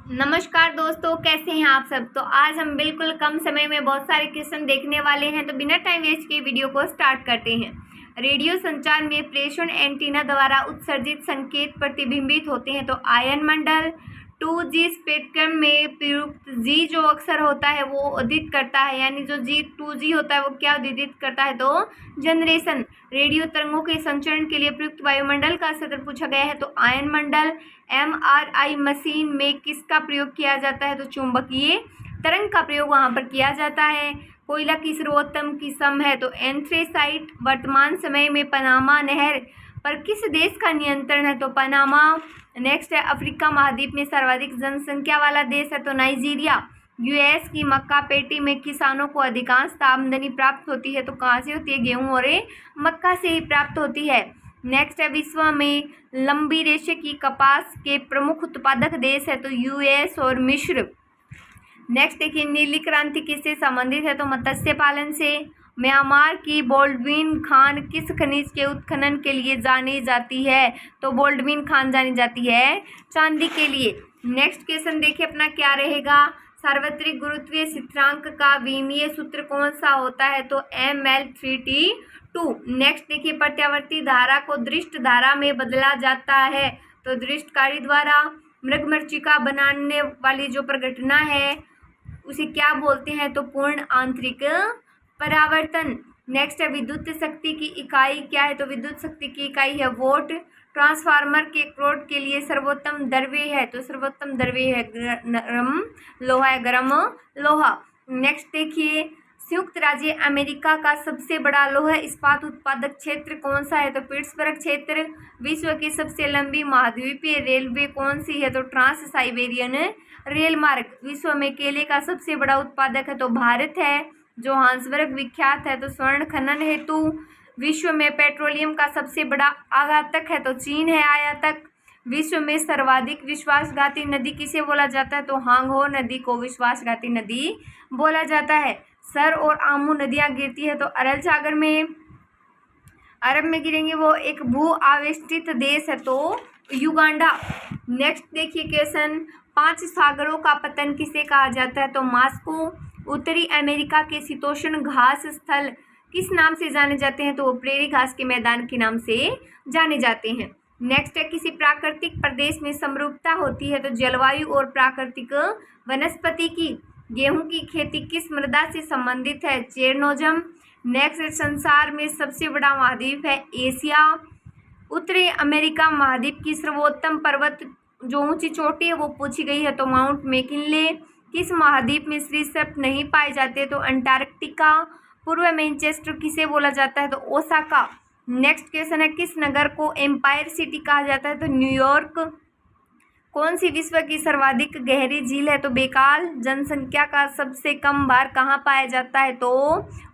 नमस्कार दोस्तों, कैसे हैं आप सब। तो आज हम बिल्कुल कम समय में बहुत सारे क्वेश्चन देखने वाले हैं। तो बिना टाइम वेस्ट के वीडियो को स्टार्ट करते हैं। रेडियो संचार में प्रेषण एंटीना द्वारा उत्सर्जित संकेत प्रतिबिंबित होते हैं। तो आयन मंडल 2G स्पेक्ट्रम में प्रयुक्त G जो अक्सर होता है वो उदित करता है, यानी जो G 2G होता है वो क्या उदित करता है, तो जनरेशन। रेडियो तरंगों के संचरण के लिए प्रयुक्त वायुमंडल का सतह पूछा गया है। तो आयन मंडल। MRI मशीन में किसका प्रयोग किया जाता है, तो चुंबकीय तरंग का प्रयोग वहाँ पर किया जाता है। कोयला की सर्वोत्तम किस्म है, तो एंथ्रेसाइट। वर्तमान समय में पनामा नहर पर किस देश का नियंत्रण है, तो पनामा। नेक्स्ट है, अफ्रीका महाद्वीप में सर्वाधिक जनसंख्या वाला देश है, तो नाइजीरिया। US की मक्का पेटी में किसानों को अधिकांश आमदनी प्राप्त होती है, तो कहाँ से होती है, गेहूं और मक्का से ही प्राप्त होती है। नेक्स्ट है, विश्व में लंबी रेशे की कपास के प्रमुख उत्पादक देश है, तो US और मिस्र। नेक्स्ट देखिए, नीली क्रांति किससे संबंधित है, तो मत्स्य पालन से। म्यांमार की बोल्डविन खान किस खनिज के उत्खनन के लिए जानी जाती है, तो बोल्डविन खान जानी जाती है चांदी के लिए। नेक्स्ट क्वेश्चन देखिए अपना क्या रहेगा। सार्वत्रिक गुरुत्वीय स्थिरांक का विमीय सूत्र कौन सा होता है, तो ML3T2। नेक्स्ट देखिए, प्रत्यावर्ती धारा को दृष्ट धारा में बदला जाता है, तो दृष्टकारी द्वारा। मृगमरीचिका बनाने वाली जो प्रघटना है उसे क्या बोलते हैं, तो पूर्ण आंतरिक परावर्तन। नेक्स्ट है, विद्युत शक्ति की इकाई क्या है, तो विद्युत शक्ति की इकाई है वोट। ट्रांसफार्मर के क्रोड के लिए सर्वोत्तम द्रव्य है, तो सर्वोत्तम द्रव्य है गर्म लोहा है, गर्म लोहा। नेक्स्ट देखिए, संयुक्त राज्य अमेरिका का सबसे बड़ा लोहा इस्पात उत्पादक क्षेत्र कौन सा है, तो पिट्सबर्ग क्षेत्र। विश्व की सबसे लंबी महाद्वीपीय रेलवे कौन सी है, तो ट्रांस साइबेरियन रेल मार्ग। विश्व में केले का सबसे बड़ा उत्पादक है, तो भारत है। जोहान्सबर्ग विख्यात है, तो स्वर्ण खनन हेतु। विश्व में पेट्रोलियम का सबसे बड़ा आयातक है, तो चीन है आयातक। विश्व में सर्वाधिक विश्वासघाती नदी किसे बोला जाता है, तो हांगहो नदी को विश्वासघाती नदी बोला जाता है। सर और आमू नदियां गिरती है, तो अरब सागर में, अरब में गिरेंगे, वो एक भू आवेष्टित देश है, तो युगांडा। नेक्स्ट देखिए क्वेश्चन, 5 सागरों का पतन किसे कहा जाता है, तो मास्को। उत्तरी अमेरिका के शीतोष्ण घास स्थल किस नाम से जाने जाते हैं, तो वो प्रेरी घास के मैदान के नाम से जाने जाते हैं। नेक्स्ट है, किसी प्राकृतिक प्रदेश में समरूपता होती है, तो जलवायु और प्राकृतिक वनस्पति की। गेहूं की खेती किस मृदा से संबंधित है, चेरनोजम। नेक्स्ट, संसार में सबसे बड़ा महाद्वीप है एशिया। उत्तरी अमेरिका महाद्वीप की सर्वोत्तम पर्वत जो ऊंची चोटी है वो पूछी गई है, तो माउंट मैकिनले। किस महाद्वीप में सरीसृप नहीं पाए जाते, तो अंटार्कटिका। पूर्व मैनचेस्टर किसे बोला जाता है, तो ओसाका। नेक्स्ट क्वेश्चन है, किस नगर को एम्पायर सिटी कहा जाता है, तो न्यूयॉर्क। कौन सी विश्व की सर्वाधिक गहरी झील है, तो बेकाल। जनसंख्या का सबसे कम भार कहाँ पाया जाता है, तो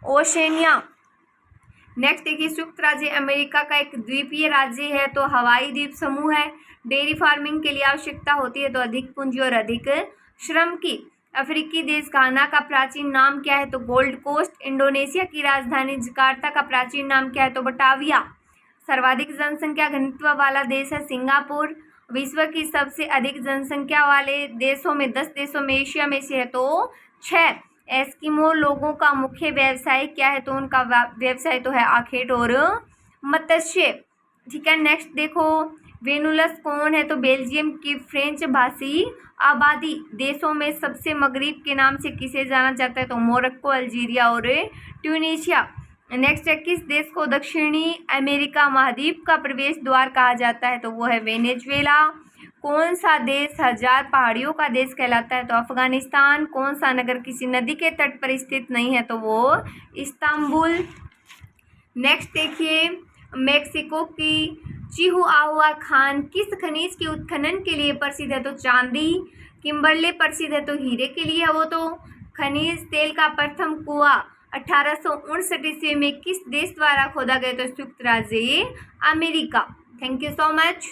ओशेनिया। नेक्स्ट देखिए, संयुक्त राज्य अमेरिका का एक द्वीपीय राज्य है, तो हवाई द्वीप समूह है। डेयरी फार्मिंग के लिए आवश्यकता होती है, तो अधिक पूंजी और अधिक श्रम की। अफ्रीकी देश घाना का प्राचीन नाम क्या है, तो गोल्ड कोस्ट। इंडोनेशिया की राजधानी जकार्ता का प्राचीन नाम क्या है, तो बटाविया। सर्वाधिक जनसंख्या घनत्व वाला देश है सिंगापुर। विश्व की सबसे अधिक जनसंख्या वाले देशों में 10 देशों में एशिया में से है, तो 6। एस्किमो लोगों का मुख्य व्यवसाय क्या है, तो उनका व्यवसाय तो है आखेट और मत्स्य। ठीक है, नेक्स्ट देखो, वेनुलस कौन है, तो बेल्जियम की फ्रेंच भाषी आबादी देशों में सबसे मगरिब के नाम से किसे जाना जाता है, तो मोरक्को, अल्जीरिया और ट्यूनीशिया। नेक्स्ट है, किस देश को दक्षिणी अमेरिका महाद्वीप का प्रवेश द्वार कहा जाता है, तो वो है वेनेजुएला। कौन सा देश 1000 पहाड़ियों का देश कहलाता है, तो अफगानिस्तान। कौन सा नगर किसी नदी के तट पर स्थित नहीं है, तो वो इस्तांबुल। नेक्स्ट देखिए, मेक्सिको की चिहुआहुआ खान किस खनिज के उत्खनन के लिए प्रसिद्ध है, तो चांदी। किम्बरले प्रसिद्ध है, तो हीरे के लिए है वो तो। खनिज तेल का प्रथम कुआं 1859 ईस्वी में किस देश द्वारा खोदा गया, तो संयुक्त राज्य America. Thank you so much.